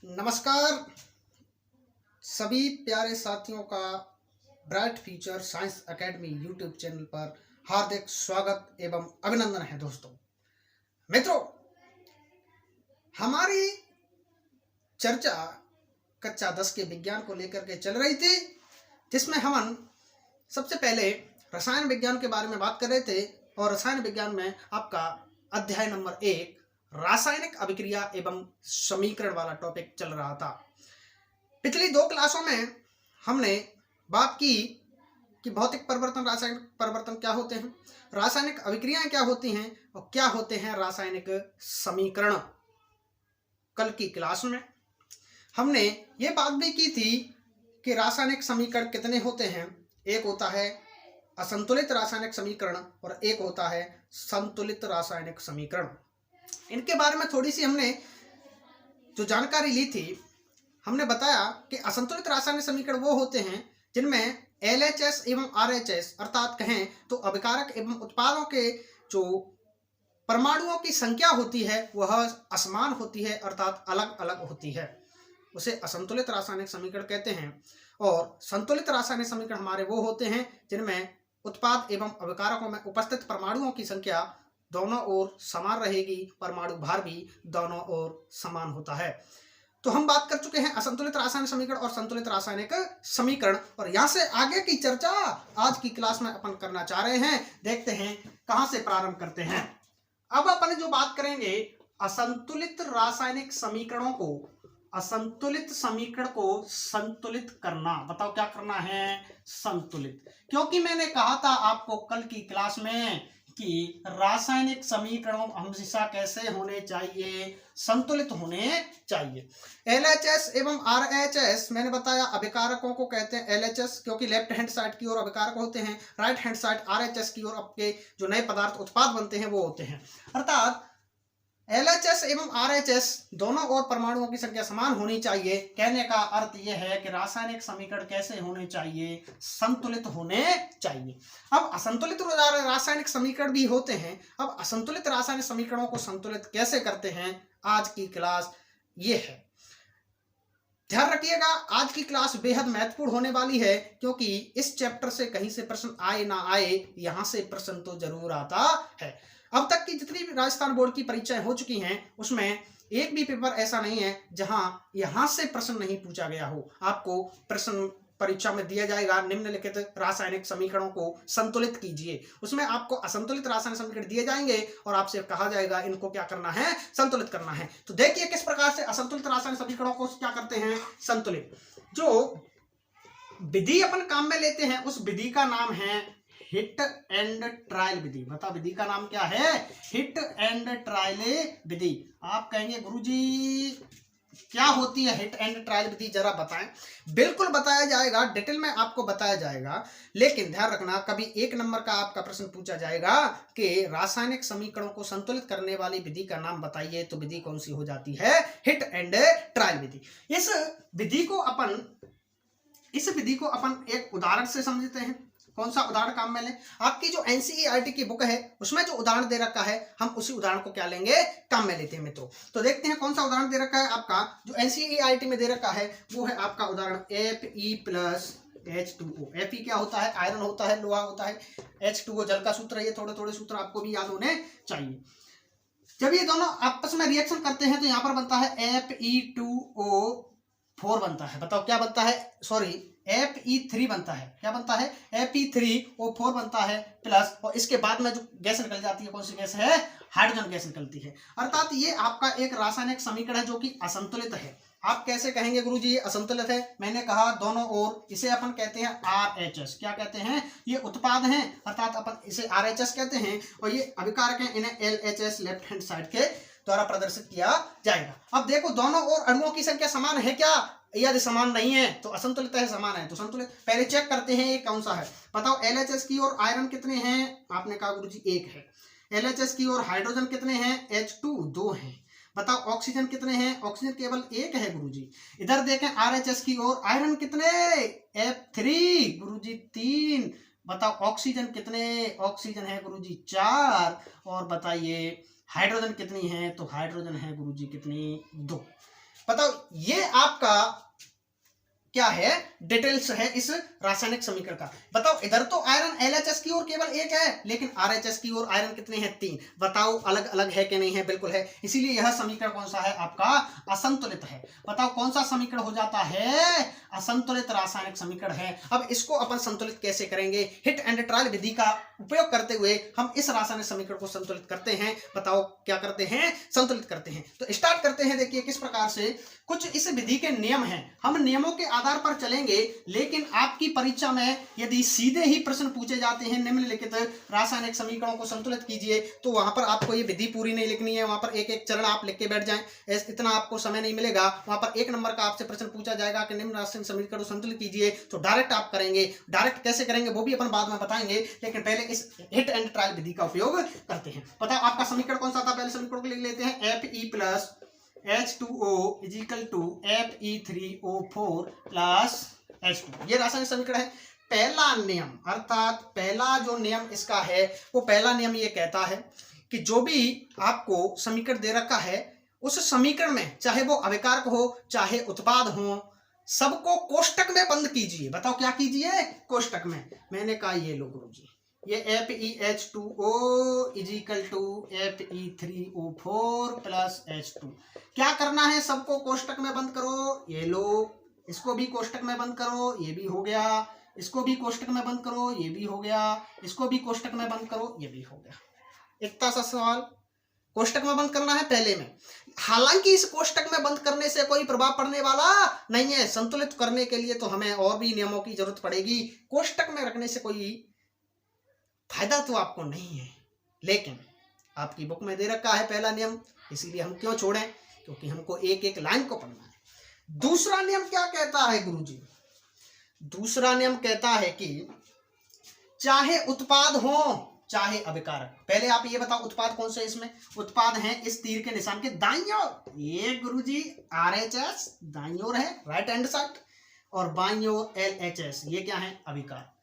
नमस्कार सभी प्यारे साथियों का bright future science academy YouTube channel पर हार्दिक स्वागत एवं अभिनंदन है। दोस्तों मित्रों, हमारी चर्चा कक्षा 10 के विज्ञान को लेकर के चल रही थी, जिसमें हम सबसे पहले रसायन विज्ञान के बारे में बात कर रहे थे और रसायन विज्ञान में आपका अध्याय नंबर 1 रासायनिक अभिक्रिया एवं समीकरण वाला टॉपिक चल रहा था। पिछली 2 क्लासों में हमने बात की कि भौतिक परिवर्तन, रासायनिक परिवर्तन क्या होते हैं, रासायनिक अभिक्रियाएं क्या होती हैं और क्या होते हैं रासायनिक समीकरण। कल की क्लास में हमने ये बात भी की थी कि रासायनिक समीकरण कितने होते हैं। एक होता है असंतुलित रासायनिक समीकरण और एक होता है संतुलित रासायनिक समीकरण। इनके बारे में थोड़ी सी हमने जो जानकारी ली थी, हमने बताया कि असंतुलित रासायनिक समीकरण वो होते हैं जिनमें LHS एवं RHS अर्थात कहें तो अभिकारक एवं उत्पादों के जो परमाणुओं की संख्या होती है वह असमान होती है, अर्थात अलग अलग होती है। उसे असंतुलित रासायनिक समीकरण कहते हैं। और संतुलित रासायनिक समीकरण हमारे वो होते हैं जिनमें उत्पाद एवं अभिकारकों में उपस्थित परमाणुओं की संख्या दोनों ओर समान रहेगी, परमाणु भार भी दोनों ओर समान होता है। तो हम बात कर चुके हैं असंतुलित रासायनिक समीकरण और संतुलित रासायनिक समीकरण, और यहां से आगे की चर्चा आज की क्लास में अपन करना चाह रहे हैं। देखते हैं कहां से प्रारंभ करते हैं। अब अपन जो बात करेंगे असंतुलित रासायनिक समीकरणों को, असंतुलित समीकरण को संतुलित करना। बताओ क्या करना है? संतुलित। क्योंकि मैंने कहा था आपको कल की क्लास में कि रासायनिक समीकरणों हमेशा कैसे होने चाहिए? संतुलित होने चाहिए। LHS एवं RHS मैंने बताया अभिकारकों को कहते हैं LHS क्योंकि लेफ्ट हैंड साइड की ओर अभिकारक होते हैं, राइट हैंड साइड RHS की ओर आपके जो नए पदार्थ उत्पाद बनते हैं वो होते हैं। अर्थात LHS एवं RHS दोनों ओर परमाणुओं की संख्या समान होनी चाहिए। कहने का अर्थ यह है कि रासायनिक समीकरण कैसे होने चाहिए? संतुलित होने चाहिए। अब असंतुलित रासायनिक समीकरण भी होते हैं। अब असंतुलित रासायनिक समीकरणों को संतुलित कैसे करते हैं, आज की क्लास ये है। ध्यान रखिएगा, आज की क्लास बेहद महत्वपूर्ण होने वाली है, क्योंकि इस चैप्टर से कहीं से प्रश्न आए ना आए, यहां से प्रश्न तो जरूर आता है। अब तक की जितनी भी राजस्थान बोर्ड की परीक्षाएं हो चुकी हैं उसमें एक भी पेपर ऐसा नहीं है जहां यहां से प्रश्न नहीं पूछा गया हो। आपको प्रश्न परीक्षा में दिया जाएगा, निम्नलिखित रासायनिक समीकरणों को संतुलित कीजिए। उसमें आपको असंतुलित रासायनिक समीकरण दिए जाएंगे और आपसे कहा जाएगा इनको क्या करना है? संतुलित करना है। तो देखिए किस प्रकार से असंतुलित रासायनिक समीकरणों को क्या करते हैं? संतुलित। जो विधि अपन काम में लेते हैं उस विधि का नाम है हिट एंड ट्रायल विधि। बताओ विधि का नाम क्या है? हिट एंड ट्रायल विधि। आप कहेंगे गुरुजी क्या होती है हिट एंड ट्रायल विधि, जरा बताएं। बिल्कुल बताया जाएगा, डिटेल में आपको बताया जाएगा, लेकिन ध्यान रखना कभी 1 नंबर का आपका प्रश्न पूछा जाएगा कि रासायनिक समीकरणों को संतुलित करने वाली विधि का नाम बताइए, तो विधि कौन सी हो जाती है? हिट एंड ट्रायल विधि। इस विधि को अपन एक उदाहरण से समझते हैं। कौन सा उदाहरण काम में लें? आपकी जो NCERT की बुक है उसमें जो उदाहरण दे रखा है हम उसी उदाहरण को क्या लेंगे? काम में लेते हैं मित्रों। तो देखते हैं कौन सा उदाहरण दे रखा है। आपका जो NCERT में दे रखा है वो है आपका उदाहरण Fe+H2O। Fe क्या होता है? आयरन होता है, लोहा होता है। H2O जल का सूत्र है। ये थोड़े थोड़े सूत्र आपको भी याद होने चाहिए। जब ये दोनों आपस में रिएक्शन करते हैं तो यहाँ पर बनता है Fe2O4 बनता है। बताओ क्या बनता है? सॉरी, Fe3 बनता है। क्या बनता है? Fe3O4 बनता है प्लस, और इसके बाद में जो गैस निकल जाती है कौन सी गैस है? हाइड्रोजन गैस निकलती है। अर्थात ये आपका एक रासायनिक समीकरण है जो कि असंतुलित है। आप कैसे कहेंगे गुरुजी ये असंतुलित है? मैंने कहा दोनों ओर, इसे अपन कहते हैं RHS। क्या कहते हैं? ये उत्पाद हैं, अर्थात अपन इसे RHS कहते हैं, और ये अभिकारक हैं, इन्हें LHS लेफ्ट हैंड साइड के द्वारा प्रदर्शित किया जाएगा। अब देखो दोनों ओर अणुओं की संख्या समान है क्या? यदि समान नहीं है तो असंतुलित है, समान है तो संतुलित। पहले चेक करते हैं ये कौन सा है। बताओ LHS की ओर आयरन कितने हैं? आपने कहा गुरुजी 1 है। LHS की ओर हाइड्रोजन कितने हैं? H2 2 हैं। बताओ ऑक्सीजन कितने हैं? ऑक्सीजन केवल 1 है गुरुजी। इधर देखें RHS की ओर आयरन कितने? F3 गुरुजी 3। बताओ ऑक्सीजन कितने? ऑक्सीजन है गुरुजी 4। और बताइए हाइड्रोजन कितनी है? तो हाइड्रोजन है गुरुजी कितनी? 2। बताओ ये आपका क्या है, डिटेल्स है इस रासायनिक समीकरण का। बताओ इधर तो आयरन LHS की ओर केवल एक है, लेकिन RHS की ओर आयरन कितने हैं, 3। बताओ अलग अलग है कि नहीं है, बिल्कुल है। इसीलिए यह समीकरण कौन सा है आपका, असंतुलित है। बताओ कौन सा समीकरण हो जाता है, असंतुलित रासायनिक समीकरण है। अब इसको अपन संतुलित कैसे करेंगे, हिट एंड ट्रायल विधि का उपयोग करते हुए हम इस रासायनिक समीकरण को संतुलित करते हैं। बताओ क्या करते हैं, संतुलित करते हैं। तो स्टार्ट करते हैं, देखिए किस प्रकार से। कुछ इस विधि के नियम हैं, हम नियमों के आधार पर चलेंगे, लेकिन आपकी परीक्षा में यदि सीधे ही प्रश्न पूछे जाते हैं निम्नलिखित रासायनिक समीकरणों को संतुलित कीजिए, तो वहां पर आपको ये विधि पूरी नहीं लिखनी है, वहां पर एक एक चरण आप लिख के बैठ जाएं, इतना आपको समय नहीं मिलेगा। वहां पर 1 नंबर का आपसे प्रश्न पूछा जाएगा कि निम्न रासायनिक समीकरण को संतुलित कीजिए, तो डायरेक्ट आप करेंगे। डायरेक्ट कैसे करेंगे वो भी अपन बाद में बताएंगे, लेकिन पहले इस हिट एंड ट्रायल विधि का उपयोग करते हैं। बताओ आपका समीकरण कौन सा था, पहले समीकरण को लिख लेते हैं। Fe plus H2O is equal to Fe3O4 plus H2। ये रासायनिक समीकरण है। पहला नियम, अर्थात पहला जो नियम इसका है, वो पहला नियम ये कहता है कि जो भी आपको समीकरण दे रखा है, उस समीकरण में चाहे वो अभिकारक हो चाहे उत्पाद हो, सबको कोष्टक में बंद कीजिए। बताओ क्या कीजिए, कोष्टक में। मैंने कहा ये लो गुरुजी, ये FeH2O is equal to Fe3O4 plus H2। क्या करना है, सबको कोष्टक में बंद करो। ये लो, इसको भी कोष्टक में बंद करो, ये भी हो गया। इसको भी कोष्टक में बंद करो, ये भी हो गया। इसको भी कोष्टक में बंद करो, ये भी हो गया। इतना सा सवाल, कोष्टक में बंद करना है पहले में। हालांकि इस कोष्टक में बंद करने से कोई प्रभाव पड़ने वाला नहीं है, संतुलित करने के लिए तो हमें और भी नियमों की जरूरत पड़ेगी। कोष्टक में रखने से कोई फायदा तो आपको नहीं है, लेकिन आपकी बुक में दे रखा है पहला नियम, इसीलिए हम क्यों छोड़ें, क्योंकि हमको एक एक लाइन को पढ़ना है। दूसरा नियम क्या कहता है गुरुजी, दूसरा नियम कहता है कि चाहे उत्पाद हो चाहे अभिकारक। पहले आप ये बताओ उत्पाद कौन से, इसमें उत्पाद हैं इस तीर के निशान के दाईं ओर। ये गुरुजी RHS दाईं ओर है, राइट हैंड साइड, और बाईं ओर LHS, ये क्या है, अभिकारक।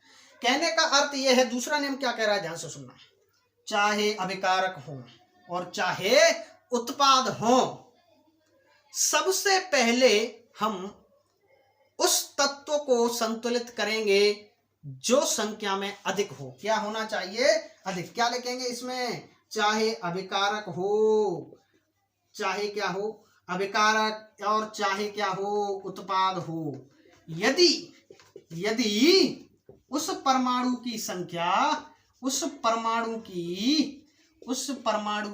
कहने का अर्थ यह है, दूसरा नियम क्या कह रहा है, ध्यान से सुनना। चाहे अभिकारक हो और चाहे उत्पाद हो, सबसे पहले हम उस तत्व को संतुलित करेंगे जो संख्या में अधिक हो। क्या होना चाहिए, अधिक। क्या लिखेंगे इसमें, चाहे अभिकारक हो, चाहे क्या हो, अभिकारक, और चाहे क्या हो, उत्पाद हो। यदि उस परमाणु की संख्या, उस परमाणु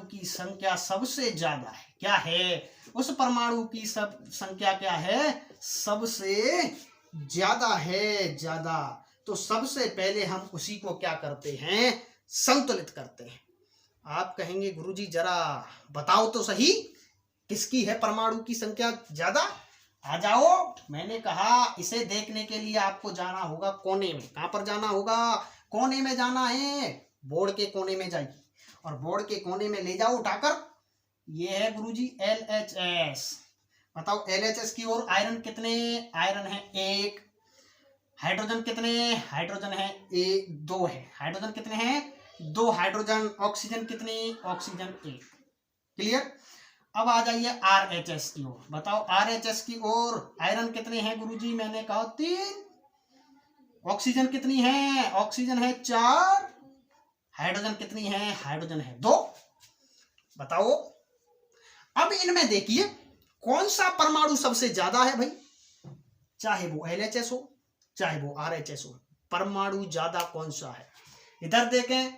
की संख्या सबसे ज्यादा है, क्या है, उस परमाणु की संख्या क्या है, सबसे ज्यादा है, ज्यादा, तो सबसे पहले हम उसी को क्या करते हैं, संतुलित करते हैं। आप कहेंगे गुरुजी जरा बताओ तो सही, किसकी है परमाणु की संख्या ज्यादा। आ जाओ, मैंने कहा इसे देखने के लिए आपको जाना होगा कोने में। कहां पर जाना होगा, कोने में जाना है, बोर्ड के कोने में जाइए, और बोर्ड के कोने में ले जाओ उठाकर। ये है गुरुजी LHS। बताओ LHS की ओर आयरन कितने, आयरन है 1। हाइड्रोजन कितने, हाइड्रोजन है 2 है। हाइड्रोजन कितने हैं, 2 हाइड्रोजन। ऑक्सीजन कितनी, ऑक्सीजन 1। क्लियर। अब आ जाइए RHS की ओर। बताओ RHS की ओर आयरन कितने हैं गुरुजी, मैंने कहा 3। ऑक्सीजन कितनी है, ऑक्सीजन है 4। हाइड्रोजन कितनी है, हाइड्रोजन है 2। बताओ अब इनमें देखिए कौन सा परमाणु सबसे ज्यादा है भाई, चाहे वो LHS हो चाहे वो RHS हो, परमाणु ज्यादा कौन सा है। इधर देखें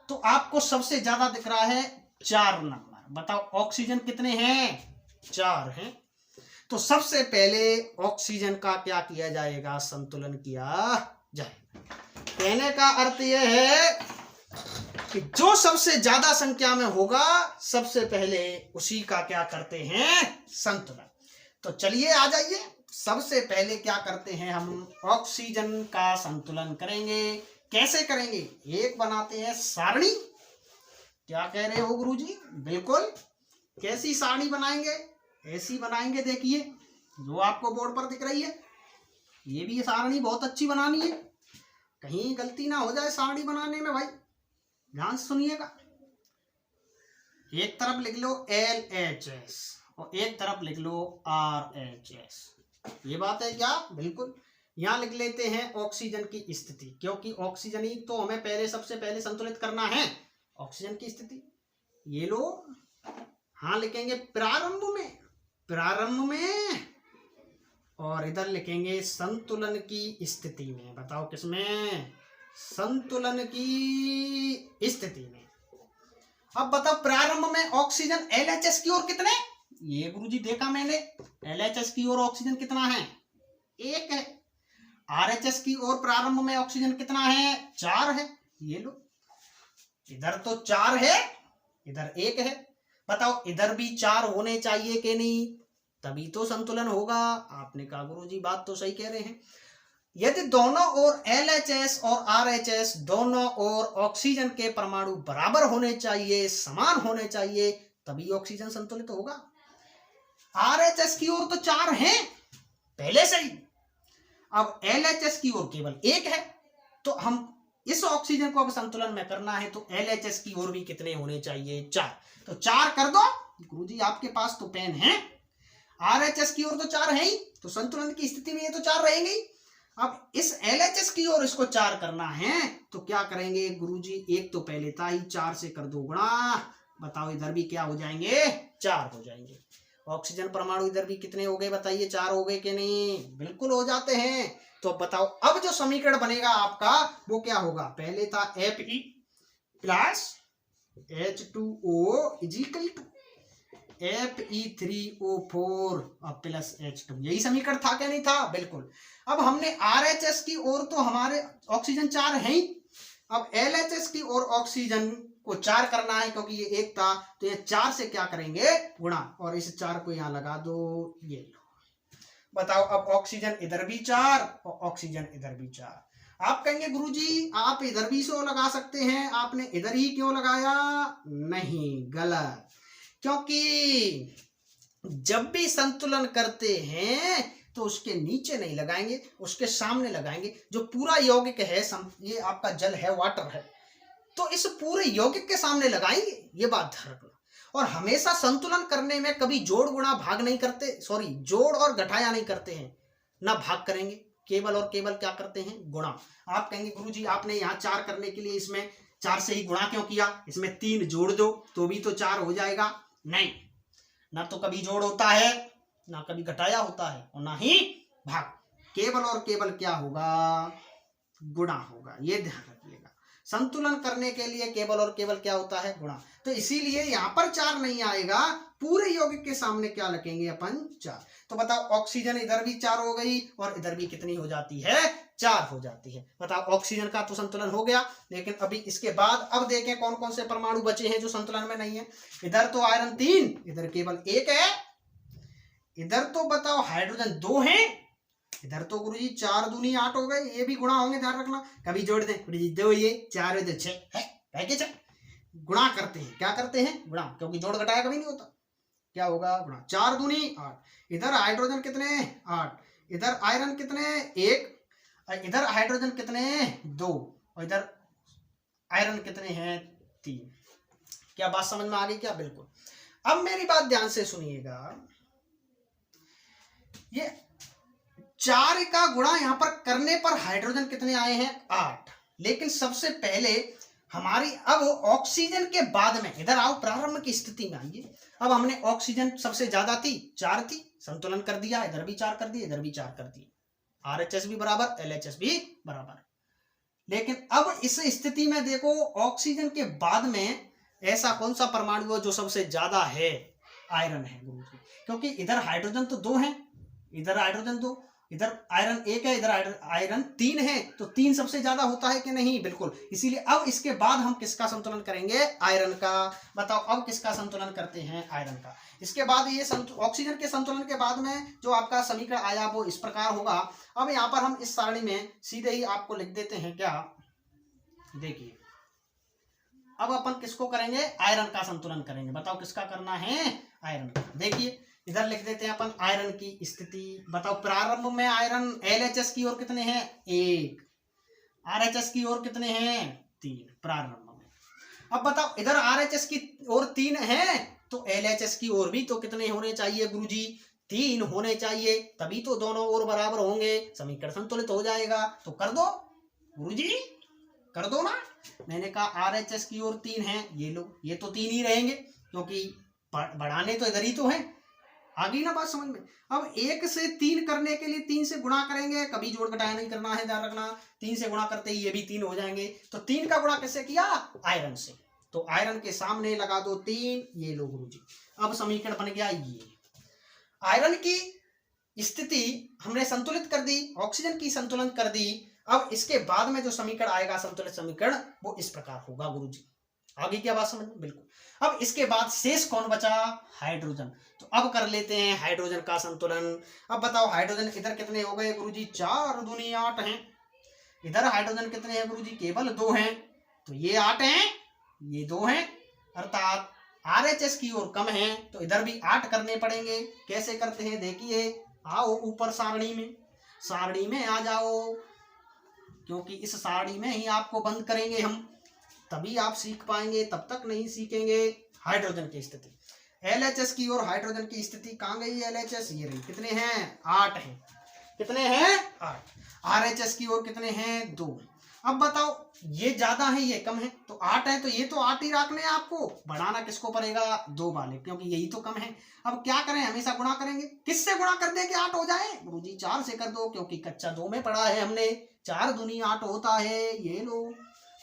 तो आपको सबसे ज्यादा दिख रहा है 4 नंबर। बताओ ऑक्सीजन कितने हैं, 4 हैं। तो सबसे पहले ऑक्सीजन का क्या किया जाएगा, संतुलन किया जाएगा। कहने का अर्थ यह है कि जो सबसे ज्यादा संख्या में होगा, सबसे पहले उसी का क्या करते हैं, संतुलन। तो चलिए आ जाइए, सबसे पहले क्या करते हैं, हम ऑक्सीजन का संतुलन करेंगे। कैसे करेंगे, एक बनाते हैं सारणी। क्या कह रहे हो गुरुजी, बिल्कुल। कैसी सारणी बनाएंगे, ऐसी बनाएंगे, देखिए जो आपको बोर्ड पर दिख रही है। ये भी सारणी बहुत अच्छी बनानी है, कहीं गलती ना हो जाए सारणी बनाने में भाई, ध्यान से सुनिएगा। एक तरफ लिख लो LHS और एक तरफ लिख लो RHS। ये बात है क्या? बिल्कुल। यहाँ लिख लेते हैं ऑक्सीजन की स्थिति, क्योंकि ऑक्सीजन ही तो हमें पहले सबसे पहले संतुलित करना है, ऑक्सीजन की स्थिति। ये लो, हाँ लिखेंगे प्रारंभ में, और इधर लिखेंगे संतुलन की स्थिति में। बताओ किसमें? संतुलन की स्थिति में। अब बताओ प्रारंभ में ऑक्सीजन LHS की ओर कितने? ये गुरुजी देखा मैंने, LHS की ओर ऑक्सीजन कितना है? 1 है। RHS की ओर प्रारंभ में ऑक्सीजन कितना है? 4 है। ये लो, इधर तो 4 है, इधर 1 है। बताओ इधर भी 4 होने चाहिए कि नहीं? तभी तो संतुलन होगा। आपने कहा गुरुजी बात तो सही कह रहे हैं। यदि दोनों ओर LHS और RHS दोनों ओर ऑक्सीजन के परमाणु बराबर होने चाहिए, समान होने चाहिए, तभी ऑक्सीजन संतुलित होगा। RHS की ओर तो 4 हैं पहले से ही, अब LHS की ओर केवल 1 है, तो हम इस ऑक्सीजन को अब संतुलन में करना है तो LHS की ओर भी कितने होने चाहिए? 4। तो 4 कर दो गुरुजी, आपके पास तो पेन है। RHS की ओर तो 4 है ही, तो संतुलन की स्थिति में ये तो 4 रहेंगे। अब इस LHS की ओर इसको 4 करना है तो क्या करेंगे गुरुजी? एक तो पहले था ही, 4 से कर दो गुणा। बताओ इधर भी क्या हो जाएंगे? 4 हो जाएंगे। ऑक्सीजन परमाणु इधर भी कितने हो गए बताइए? 4 हो गए कि नहीं? बिल्कुल हो जाते हैं। तो बताओ अब जो समीकरण बनेगा आपका वो क्या होगा? पहले था Fe plus H2O is equal to Fe3O4 plus H2। यही समीकरण था क्या नहीं था? बिल्कुल। अब हमने RHS की ओर तो हमारे ऑक्सीजन 4 है ही, अब LHS की ओर ऑक्सीजन को 4 करना है, क्योंकि ये 1 था, तो ये 4 से क्या करेंगे? गुणा, और इस 4 को यहां लगा दो। ये लो, बताओ अब ऑक्सीजन इधर भी 4 और ऑक्सीजन इधर भी 4। आप कहेंगे गुरुजी आप इधर भी 100 लगा सकते हैं, आपने इधर ही क्यों लगाया? नहीं, गलत। क्योंकि जब भी संतुलन करते हैं तो उसके नीचे नहीं लगाएंगे, उसके सामने लगाएंगे। जो पूरा यौगिक है, ये आपका जल है, वाटर है, तो इस पूरे यौगिक के सामने लगाएंगे, ये बात ध्यान रखना। और हमेशा संतुलन करने में कभी जोड़ गुणा भाग नहीं करते, सॉरी जोड़ और घटाया नहीं करते हैं, ना भाग करेंगे, केवल और केवल क्या करते हैं? गुणा। आप कहेंगे गुरुजी आपने यहाँ 4 करने के लिए इसमें 4 से ही गुणा क्यों किया? इसमें 3 जोड़ दो तो भी तो 4 हो जाएगा। नहीं, ना तो कभी जोड़ होता है, ना कभी घटाया होता है, और ना ही भाग। केवल और केवल क्या होगा? गुणा होगा। ये ध्यान रखिएगा, संतुलन करने के लिए केवल और केवल क्या होता है? गुणा। तो इसीलिए यहां पर 4 नहीं आएगा, पूरे यौगिक के सामने क्या लिखेंगे अपन? 4। तो बताओ ऑक्सीजन इधर भी 4 हो गई और इधर भी कितनी हो जाती है? 4 हो जाती है। बताओ ऑक्सीजन का तो संतुलन हो गया, लेकिन अभी इसके बाद अब देखें कौन कौन से परमाणु बचे हैं जो संतुलन में नहीं है। इधर तो आयरन 3, इधर केवल 1 है। इधर तो बताओ हाइड्रोजन 2 है, इधर तो गुरुजी 4 दूनी 8 हो गए, ये भी गुणा होंगे, ध्यान रखना। कभी जोड़ दें गुरुजी 2 ये 4 तो 6 है, गुणा करते हैं। क्या करते हैं? गुणा, क्योंकि जोड़ घटाया कभी नहीं होता। क्या होगा? गुणा। 4 दूनी 8। इधर हाइड्रोजन कितने? 8। इधर आयरन कितने? 1। इधर हाइड्रोजन कितने? 2। और इधर आयरन कितने हैं? 3। क्या बात समझ में आ गई क्या? बिल्कुल। अब मेरी बात ध्यान से सुनिएगा, ये 4 का गुणा यहां पर करने पर हाइड्रोजन कितने आए हैं? 8। लेकिन सबसे पहले हमारी अब ऑक्सीजन के बाद में, इधर आओ प्रारंभ की स्थिति में आइए। अब हमने ऑक्सीजन सबसे ज्यादा थी, 4 थी, संतुलन कर दिया, इधर भी 4 कर दिए, इधर भी 4 कर दिए, RHS भी बराबर, LHS भी बराबर। लेकिन अब इस स्थिति में देखो ऑक्सीजन के बाद में ऐसा कौन सा परमाणु है जो सबसे ज्यादा है? आयरन है गुरुजी, क्योंकि इधर हाइड्रोजन तो 2 है, इधर हाइड्रोजन 2, इधर आयरन 1 है, इधर आयरन 3 है, तो 3 सबसे ज्यादा होता है कि नहीं? बिल्कुल। इसीलिए अब इसके बाद हम किसका संतुलन करेंगे? आयरन का। बताओ अब किसका संतुलन करते हैं? आयरन का। इसके बाद ये ऑक्सीजन के संतुलन के बाद में जो आपका समीकरण आया वो इस प्रकार होगा। अब यहाँ पर हम इस सारणी में सीधे ही आपको लिख देते हैं। क्या देखिए, अब अपन किसको करेंगे? आयरन का संतुलन करेंगे। बताओ किसका करना है? आयरन का। देखिए इधर लिख देते हैं अपन आयरन की स्थिति। बताओ प्रारंभ में आयरन LHS की ओर कितने हैं? 1। RHS की ओर कितने हैं? 3 प्रारंभ में। अब बताओ इधर RHS की ओर 3 है तो LHS की ओर भी तो कितने होने चाहिए गुरुजी? 3 होने चाहिए, तभी तो दोनों ओर बराबर होंगे, समीकरण संतुलित हो जाएगा। तो कर दो गुरुजी, कर दो ना। मैंने कहा RHS की ओर 3 है, ये लो, ये तो 3 ही रहेंगे क्योंकि बढ़ाने तो इधर ही तो है। आ गई ना बात समझ में? अब 1 से 3 करने के लिए 3 से गुणा करेंगे, कभी जोड़ घटाया नहीं करना है, ध्यान रखना। 3 से गुणा करते ही ये भी 3 हो जाएंगे। तो 3 का गुणा कैसे किया? आयरन से। तो आयरन के सामने लगा दो 3, ये लो गुरुजी। अब समीकरण बन गया ये। आयरन की स्थिति हमने संतुलित कर दी, ऑक्सीजन की संतुलन कर दी। अब इसके बाद में जो समीकरण आएगा संतुलित समीकरण, वो इस प्रकार होगा गुरुजी। आगे क्या बात समझ में? बिल्कुल। अब इसके बाद शेष कौन बचा? हाइड्रोजन। तो अब कर लेते हैं हाइड्रोजन का संतुलन। अब बताओ हाइड्रोजन इधर कितने हो गए गुरुजी? 4 दूनी 8 हैं। इधर हाइड्रोजन कितने हैं गुरुजी? केवल 2 हैं। तो ये 8 हैं, ये 2 हैं, अर्थात RHS की ओर कम है, तो इधर भी 8 करने पड़ेंगे। कैसे करते हैं देखिए, आओ ऊपर सारणी में आ जाओ, क्योंकि इस सारणी में ही आपको बंद करेंगे हम, तभी आप सीख पाएंगे, तब तक नहीं सीखेंगे। हाइड्रोजन की स्थिति LHS की ओर हाइड्रोजन की स्थिति कहाँ गई? LHS ये रही, कितने हैं? 8 हैं। कितने हैं? 8। RHS की ओर कितने हैं? 2। अब बताओ ये ज्यादा है ये कम है, तो 8 है तो ये तो 8 ही रखने हैं आपको, बढ़ाना किसको पड़ेगा? 2 वाले, क्योंकि यही तो कम है। अब क्या करें? हमेशा गुणा करेंगे। किससे गुणा कर दें कि 8 हो जाए गुरुजी? 4 से कर दो, क्योंकि कच्चा 2 में पढ़ा है हमने, 4 दूनी 8 होता है। ये लो,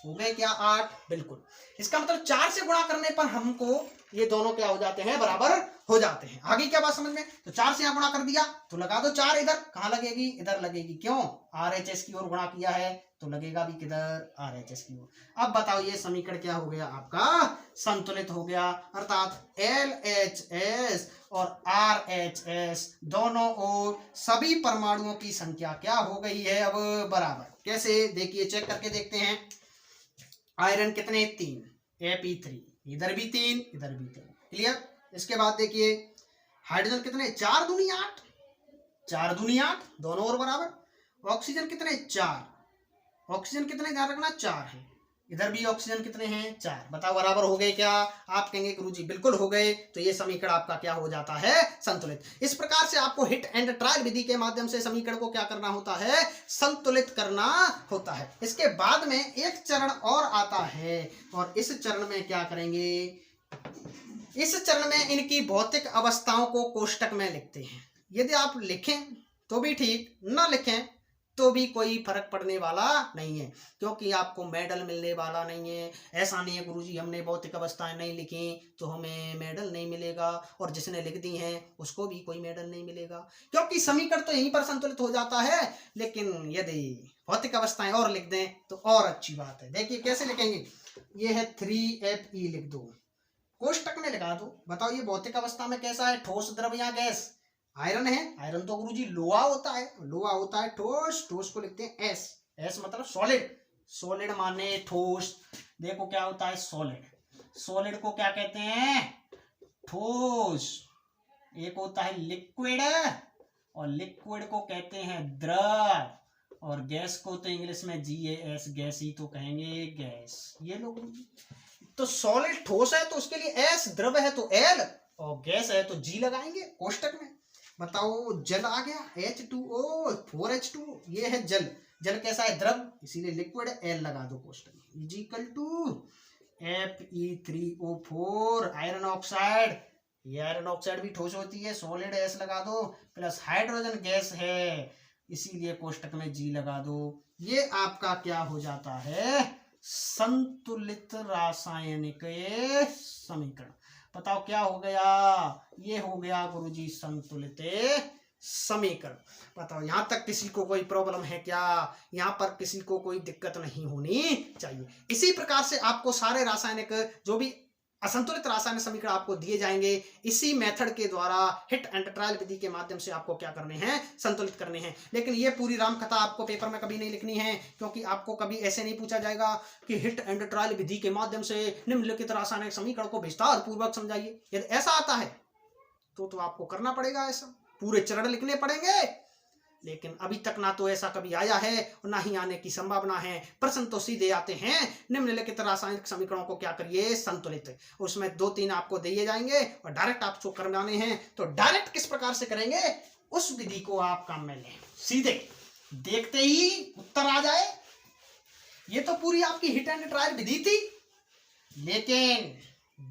हो गए क्या? 8। बिल्कुल। इसका मतलब 4 से गुणा करने पर हमको ये दोनों क्या हो जाते हैं? बराबर हो जाते हैं। आगे क्या बात समझ में? तो 4 से यहाँ गुणा कर दिया, तो लगा दो 4 इधर। कहाँ लगेगी? इधर लगेगी। क्यों? RHS की ओर गुणा किया है, तो लगेगा भी किधर? RHS की ओर। अब बताओ ये समीकरण क्या हो गया आपका? संतुलित हो गया, अर्थात LHS और RHS दोनों ओर सभी परमाणुओं की संख्या क्या हो गई है? अब बराबर। कैसे? देखिए, चेक करके देखते हैं। आयरन कितने? 3, Fe3, इधर भी 3, इधर भी 3। क्लियर? इसके बाद देखिए हाइड्रोजन कितने? 4 दूनी 8, 4 दूनी 8, दोनों ओर बराबर। ऑक्सीजन कितने? 4, ऑक्सीजन कितने? ध्यान रखना 4 है। इधर भी ऑक्सीजन कितने हैं? 4। बताओ बराबर हो गए क्या? आप कहेंगे गुरुजी बिल्कुल हो गए। तो ये समीकरण आपका क्या हो जाता है? संतुलित। इस प्रकार से आपको हिट एंड ट्रायल विधि के माध्यम से समीकरण को क्या करना होता है? संतुलित करना होता है। इसके बाद में एक चरण और आता है, और इस चरण में क्या करेंगे? इस चरण में इनकी भौतिक अवस्थाओं को कोष्टक में लिखते हैं। यदि आप लिखें तो भी ठीक, ना लिखें तो भी कोई फर्क पड़ने वाला नहीं है, क्योंकि आपको मेडल मिलने वाला नहीं है। ऐसा नहीं है गुरुजी हमने भौतिक अवस्थाएं नहीं लिखी तो हमें मेडल नहीं मिलेगा, और जिसने लिख दी हैं उसको भी कोई मेडल नहीं मिलेगा, क्योंकि समीकरण तो यहीं पर संतुलित हो जाता है। लेकिन यदि भौतिक अवस्थाएं और लिख दें तो और अच्छी बात है। देखिए कैसे लिखेंगे? ये है 3Fe, लिख दो, कोष्टक में लगा दो। बताओ ये भौतिक अवस्था में कैसा है? ठोस, द्रव या गैस? आयरन है। आयरन तो गुरुजी लोहा होता है, लोहा होता है ठोस। ठोस को लिखते हैं S, S मतलब सॉलिड, सॉलिड माने ठोस। देखो क्या होता है? सॉलिड, सॉलिड को क्या कहते हैं? ठोस। एक होता है लिक्विड, और लिक्विड को कहते हैं द्रव, और गैस को तो इंग्लिश में GAS, गैस ही तो कहेंगे, गैस। ये लोग तो सॉलिड ठोस है तो उसके लिए S, द्रव है तो L, और गैस है तो G लगाएंगे कोष्टक में। बताओ जल आ गया, H2O, 4H2, ये है जल। जल कैसा है? द्रव, इसीलिए लिक्विड, L लगा दो कोष्टक में, equal to Fe3O4, iron oxide. ये आयरन ऑक्साइड भी ठोस होती है, सॉलिड, S लगा दो, प्लस हाइड्रोजन गैस है, इसीलिए कोष्टक में G लगा दो। ये आपका क्या हो जाता है? संतुलित रासायनिक समीकरण। बताओ क्या हो गया? ये हो गया गुरुजी संतुलित समीकरण। बताओ यहाँ तक किसी को कोई प्रॉब्लम है क्या? यहाँ पर किसी को कोई दिक्कत नहीं होनी चाहिए। इसी प्रकार से आपको सारे रासायनिक जो भी असंतुलित रासायनिक समीकरण आपको दिए जाएंगे, इसी मेथड के द्वारा हिट एंड ट्रायल विधि के माध्यम से आपको क्या करने हैं? संतुलित करने हैं। लेकिन ये पूरी राम कथा आपको पेपर में कभी नहीं लिखनी है, क्योंकि आपको कभी ऐसे नहीं पूछा जाएगा कि हिट एंड ट्रायल विधि के माध्यम से निम्नलिखित रासायनिक समीकरण को विस्तार पूर्वक समझाइए। यदि ऐसा आता है तो आपको करना पड़ेगा, ऐसा पूरे चरण लिखने पड़ेंगे। लेकिन अभी तक ना तो ऐसा कभी आया है और ना ही आने की संभावना है। प्रश्न तो सीधे आते हैं, निम्नलिखित रासायनिक समीकरणों को क्या करिए, संतुलित। उसमें 2-3 आपको दिए जाएंगे और डायरेक्ट आपको करवाने हैं। तो डायरेक्ट किस प्रकार से करेंगे, उस विधि को आप काम में लें, सीधे देखते ही उत्तर आ जाए। ये तो पूरी आपकी हिट एंड ट्रायल विधि थी, लेकिन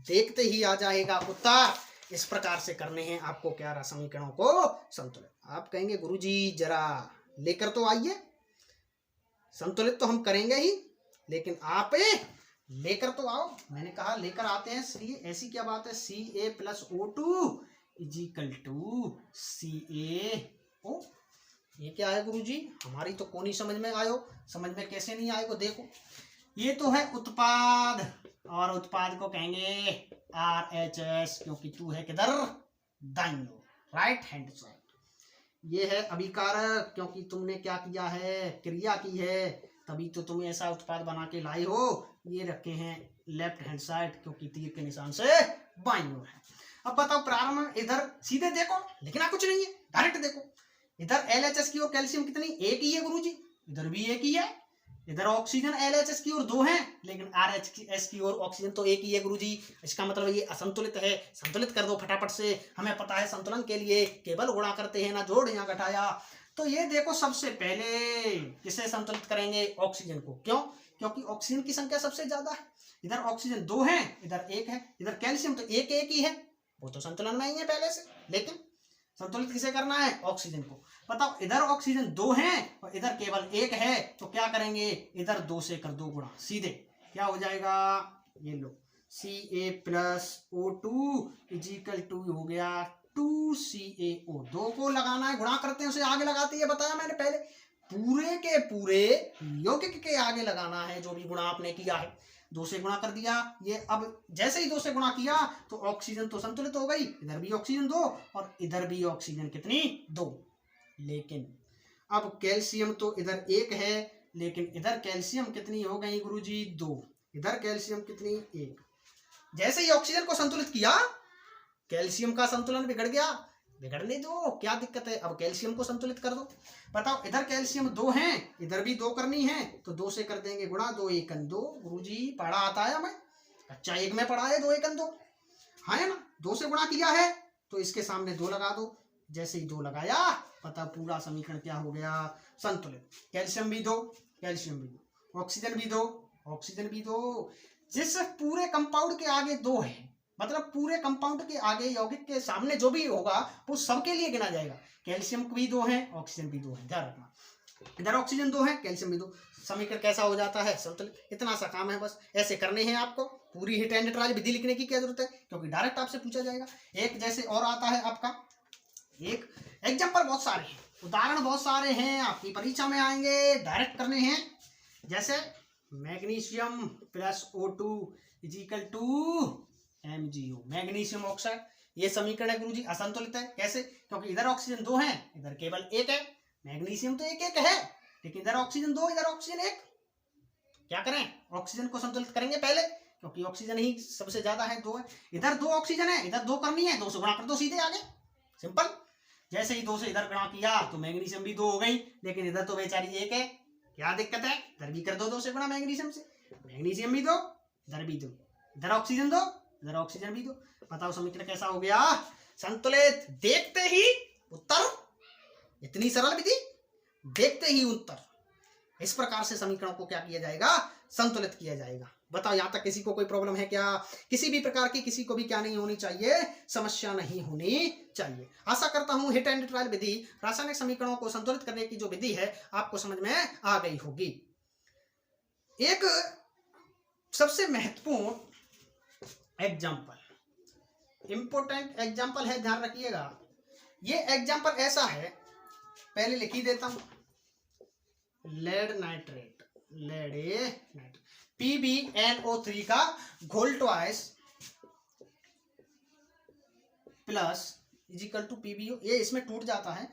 देखते ही आ जाएगा उत्तर। इस प्रकार से करने हैं आपको क्या, समीकरणों को संतुलित। आप कहेंगे गुरुजी जरा लेकर तो आइए, संतुलित तो हम करेंगे ही, लेकिन आप लेकर तो आओ। मैंने कहा लेकर आते हैं, इसलिए ऐसी क्या बात है, Ca+O2 = CaO। ये क्या है गुरुजी, हमारी तो कौन ही समझ में आयो, समझ में कैसे नहीं आएगा। देखो ये तो है उत्पाद, और उत्पाद को कहेंगे RHS, क्योंकि तू है किधर, दाईं ओर, राइट हैंड साइड। ये है अभिकारक, क्योंकि तुमने क्या किया है, क्रिया की है, तभी तो तुम ऐसा उत्पाद बना के लाई हो। ये रखे हैं लेफ्ट हैंड साइड, क्योंकि तीर के निशान से बाईं ओर है। अब बताओ प्रारंभ में इधर सीधे देखो, लिखना कुछ नहीं है, डायरेक्ट देखो। इधर LHS की ओर कैल्शियम कितनी, एक ही है गुरुजी, इधर भी एक ही है। इधर ऑक्सीजन LHS की ओर 2 है, लेकिन RHS की ओर ऑक्सीजन तो एक ही है गुरुजी। इसका मतलब ये असंतुलित है। संतुलित कर दो फटाफट से, हमें पता है संतुलन के लिए केवल गुणा करते हैं, ना जोड़ या घटाया। तो ये देखो सबसे पहले किसे संतुलित करेंगे, ऑक्सीजन को। क्यों, क्योंकि ऑक्सीजन की संख्या सबसे ज्यादा है। इधर ऑक्सीजन 2 है, इधर 1 है। इधर कैल्शियम तो एक ही है, वो तो संतुलन में ही है पहले से, लेकिन संतुलित किसे करना है, ऑक्सीजन को। बताओ इधर ऑक्सीजन 2 है और इधर केवल 1 है, तो क्या करेंगे, इधर 2 से कर दो गुणा, सीधे क्या हो जाएगा, ये लो Ca+O2 = हो गया 2CaO। 2 को लगाना है, गुणा करते हैं उसे आगे लगाते हैं, बताया मैंने पहले। पूरे के पूरे यौगिक के आगे लगाना है, जो भी गुणा आपने किया है। 2 से गुणा कर दिया, ये अब जैसे ही 2 से गुणा किया तो ऑक्सीजन तो संतुलित हो गई। इधर भी ऑक्सीजन 2 और इधर भी ऑक्सीजन कितनी, 2। लेकिन अब कैल्शियम तो इधर 1 है, लेकिन इधर कैल्शियम कितनी हो गई गुरुजी, 2। इधर कैल्शियम कितनी, 1। जैसे ही ऑक्सीजन को संतुलित किया, कैल्शियम का संतुलन बिगड़ गया, बिगड़ने दो, क्या दिक्कत है। अब कैल्शियम को संतुलित कर दो। बताओ इधर कैल्शियम 2 है, इधर भी 2 करनी है, तो 2 से कर देंगे गुणा, 2 × 2। गुरुजी पढ़ा आता है हमें, कक्षा 1 में पढ़ा है, 2 × 2 है ना। 2 से गुणा किया है तो इसके सामने 2 लगा दो। जैसे ही 2 लगाया, पता पूरा समीकरण क्या हो गया, संतुलित। कैल्शियम भी 2, कैल्शियम भी 2, ऑक्सीजन भी 2, ऑक्सीजन भी 2। जिस पूरे कंपाउंड के आगे 2 है, मतलब पूरे कंपाउंड के आगे यौगिक के सामने जो भी होगा वो सबके लिए गिना जाएगा। कैल्शियम भी 2 है, ऑक्सीजन भी 2 है, ध्यान रखना। इधर ऑक्सीजन 2 है, कैल्शियम भी 2, समीकरण कैसा हो जाता है, संतुलित। इतना सा काम है बस, ऐसे करने हैं आपको। पूरी हिट एंड ट्रायल विधि लिखने की क्या जरूरत है, क्योंकि डायरेक्ट आपसे पूछा जाएगा। एक जैसे और आता है आपका, एक एग्जाम्पल बहुत सारे हैं, उदाहरण बहुत सारे हैं, आपकी परीक्षा में आएंगे, डायरेक्ट करने हैं। जैसे Mg+O2 = MgO, मैग्नीशियम ऑक्साइड। ये समीकरण है गुरुजी, असंतुलित है। कैसे, क्योंकि इधर ऑक्सीजन 2 है, इधर केवल 1 है। मैग्नीशियम तो एक है, लेकिन इधर ऑक्सीजन 2, इधर ऑक्सीजन 1। क्या करें, ऑक्सीजन को संतुलित करेंगे पहले, क्योंकि ऑक्सीजन ही सबसे ज्यादा है, 2 है। इधर 2 ऑक्सीजन है, इधर 2 करनी है, 2 से गुणा कर दो सीधे आगे, सिंपल। जैसे ही 2 से इधर गुणा किया तो मैग्नीशियम भी 2 हो गई, लेकिन इधर तो बेचारी 1 है, क्या दिक्कत है, इधर भी कर दो 2 से गुणा मैग्नीशियम से। मैग्नीशियम भी 2, इधर भी 2, इधर ऑक्सीजन 2, इधर ऑक्सीजन भी 2। बताओ समीकरण कैसा हो गया, संतुलित। देखते ही उत्तर, इतनी सरल विधि, देखते ही उत्तर। इस प्रकार से समीकरणों को क्या किया जाएगा, संतुलित किया जाएगा। बताओ यहाँ तक किसी को कोई प्रॉब्लम है क्या, किसी भी प्रकार की किसी को भी क्या नहीं होनी चाहिए, समस्या नहीं होनी चाहिए। आशा करता हूँ हिट एंड ट्रायल विधि, रासायनिक समीकरणों को संतुलित करने की जो विधि है, आपको समझ में आ गई होगी। एक सबसे महत्वपूर्ण एग्जाम्पल, इंपोर्टेंट एग्जाम्पल है, ध्यान रखिएगा। ये एग्जाम्पल ऐसा है, पहले लिख ही देता हूं। लेड नाइट्रेट, PbNO3 का घोल ट्वाइस प्लस = PbO। ये इसमें टूट जाता है,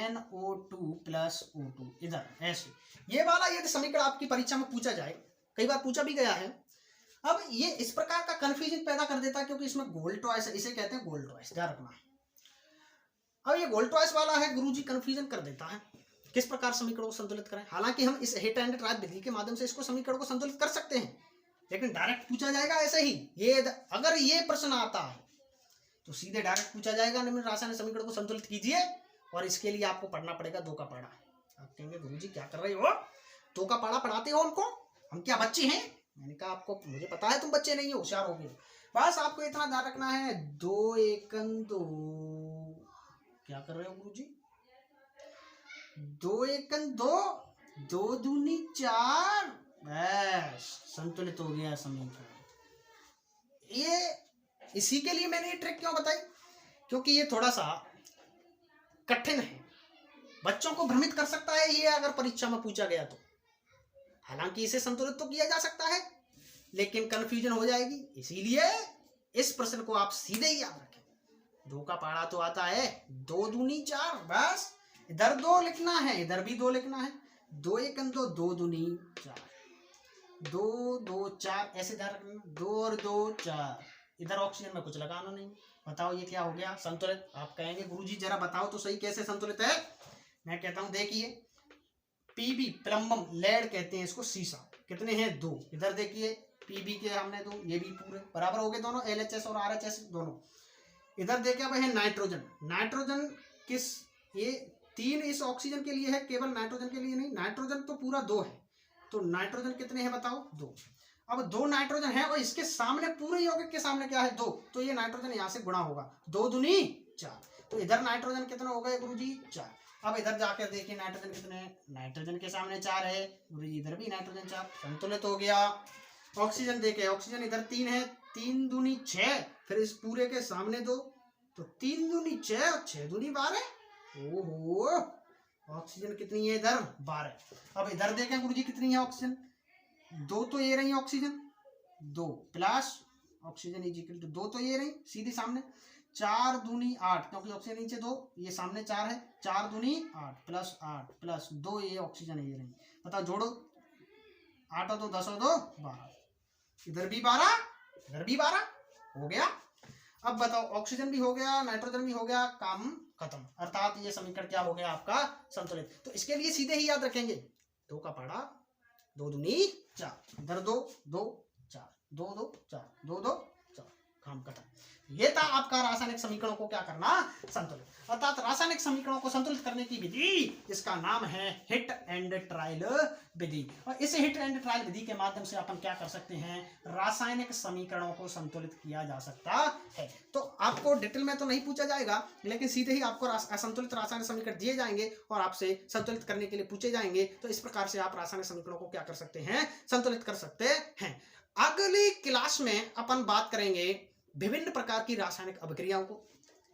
NO2 + O2, इधर ऐसे। ये वाला यदि समीकरण आपकी परीक्षा में पूछा जाए, कई बार पूछा भी गया है। अब ये इस प्रकार का कंफ्यूजन पैदा कर देता है, क्योंकि इसमें गोल्ड ट्वाइस है, इसे कहते हैं गोल्ड ट्वाइस, ध्यान रखना। अब ये वोल्टॉइस वाला है, गुरुजी कंफ्यूजन कर देता है, किस प्रकार समीकरणों को संतुलित करें। हालांकि हम इस हिट एंड ट्रायल विधि के माध्यम से इसको समीकरण को संतुलित कर सकते हैं, लेकिन डायरेक्ट पूछा जाएगा ऐसे ही। ये अगर ये प्रश्न आता है तो सीधे डायरेक्ट पूछा जाएगा निम्न रासायनिक समीकरण को संतुलित कीजिए, और इसके लिए आपको पढ़ना पड़ेगा 2 का पाढ़ा। आप कहेंगे गुरुजी क्या कर रहे हो, 2 का पाढ़ा पढ़ाते हो हमको, हम क्या बच्चे हैं? मैंने कहा आपको, मुझे पता है तुम बच्चे नहीं हो, होशियार हो गए। बस आपको इतना ध्यान रखना है, 2 एकन 2, क्या कर रहे हो गुरुजी, 2 एकन 2, 2 दूनी 4, बस संतुलित हो गया समीकरण। ये इसी के लिए मैंने ये ट्रिक क्यों बताई, क्योंकि ये थोड़ा सा कठिन है, बच्चों को भ्रमित कर सकता है ये अगर परीक्षा में पूछा गया तो। हालांकि इसे संतुलित तो किया जा सकता है, लेकिन कंफ्यूजन हो जाएगी, इसीलिए इस प्रश्न को आप सीधे ही याद रखें। 2 का पाढ़ा तो आता है 2 दूनी 4, बस इधर 2 लिखना है, इधर भी 2 लिखना है, 2 एकन 2, 2 दूनी 4, 2 2 4 ऐसे ध्यान रखना, 2 और 2 4। इधर ऑक्सीजन में कुछ लगाना नहीं। बताओ ये क्या हो गया, संतुलित। आप कहेंगे गुरुजी जरा बताओ तो सही कैसे संतुलित है। मैं कहता हूं देखिए, पीबी प्लम्बम लेड कहते हैं इसको, सीसा, कितने हैं 2। इधर देखिए पीबी के हमने 2, ये भी पूरे बराबर हो गए दोनों, LHS और RHS दोनों। इधर देखिए अब है नाइट्रोजन, नाइट्रोजन किस, ये 3 इस ऑक्सीजन के लिए है, केवल नाइट्रोजन के लिए नहीं, नाइट्रोजन तो पूरा 2 है, तो नाइट्रोजन कितने हैं बताओ 2। अब 2 नाइट्रोजन है और इसके सामने पूरे यौगिक के सामने क्या है 2, तो ये नाइट्रोजन यहाँ से गुणा होगा, 2 दूनी 4, तो इधर नाइट्रोजन कितना हो गए गुरुजी 4। अब इधर जाकर देखिए नाइट्रोजन कितने हैं, नाइट्रोजन के सामने 4 है गुरुजी, इधर भी नाइट्रोजन 4, संतुलित हो गया। ऑक्सीजन देखे, ऑक्सीजन इधर 3 है, 3 दूनी 6, फिर इस पूरे के सामने 2, तो 3 दूनी 6 और 6 दूनी 12। ओहो, ऑक्सीजन कितनी है इधर 12। अब इधर देखें गुरुजी कितनी है ऑक्सीजन, 2 तो ये रही oxygen, 2 plus oxygen is equal to 2 तो ये रही सीधी सामने, 4 दूनी 8, क्योंकि ऑक्सीजन नीचे 2, ये सामने 4 है, 4 दूनी 8 प्लस 8 प्लस 2 ये ऑक्सीजन ये रही। बताओ जोड़ो, 8 और 2 10 और 2 12, इधर भी 12 इधर भी 12 हो गया। अब बताओ ऑक्सीजन भी हो गया, नाइट्रोजन भी हो गया, काम खत्म, अर्थात ये समीकरण क्या हो गया आपका संतुलित। तो इसके लिए सीधे ही याद रखेंगे, 2 का पाढ़ा 2 दूनी 4, इधर 2 2 4, 2 2 4, 2 2 4, काम खत्म। ये था आपका रासायनिक समीकरणों को क्या करना, संतुलित। अर्थात रासायनिक समीकरणों को संतुलित करने की विधि, इसका नाम है हिट एंड ट्रायल विधि। और इस हिट एंड ट्रायल विधि के माध्यम से अपन क्या कर सकते हैं, रासायनिक समीकरणों को संतुलित किया जा सकता है। तो आपको डिटेल में तो नहीं पूछा जाएगा, लेकिन सीधे ही आपको असंतुलित रासायनिक समीकरण दिए जाएंगे और आपसे संतुलित करने के लिए पूछे जाएंगे। तो इस प्रकार से आप रासायनिक समीकरणों को क्या कर सकते हैं, संतुलित कर सकते हैं। अगली क्लास में अपन बात करेंगे विभिन्न प्रकार की रासायनिक अभिक्रियाओं को,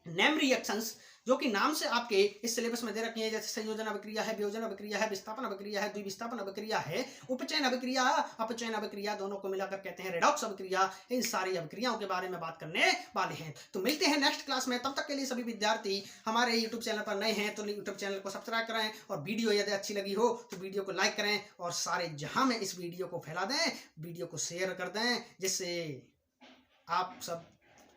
नेम रिएक्शंस, जो कि नाम से आपके इस सिलेबस में दे रखी है, जैसे संयोजन अभिक्रिया है, वियोजन अभिक्रिया है, विस्थापन अभिक्रिया है, द्विविस्थापन अभिक्रिया है, उपचयन अभिक्रिया, अपचयन अभिक्रिया, दोनों को मिलाकर कहते हैं रेडॉक्स अभिक्रिया। इन सारी अभिक्रियाओं के बारे में बात करने वाले हैं। तो मिलते हैं नेक्स्ट क्लास में, तब तक के लिए सभी विद्यार्थी हमारे यूट्यूब चैनल पर नए हैं तो यूट्यूब चैनल को सब्सक्राइब करें, और वीडियो यदि अच्छी लगी हो तो वीडियो को लाइक करें, और सारे जहां में इस वीडियो को फैला दें, वीडियो को शेयर कर दें, जिससे आप सब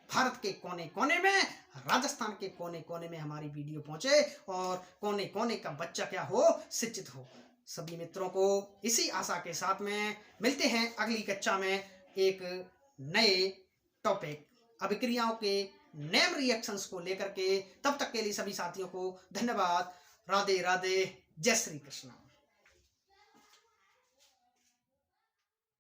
भारत के कोने कोने में, राजस्थान के कोने कोने में हमारी वीडियो पहुंचे और कोने कोने का बच्चा क्या हो, शिक्षित हो। सभी मित्रों को इसी आशा के साथ में मिलते हैं अगली कक्षा में एक नए टॉपिक, अभिक्रियाओं के नेम रिएक्शंस को लेकर के। तब तक के लिए सभी साथियों को धन्यवाद। राधे राधे, जय श्री कृष्ण।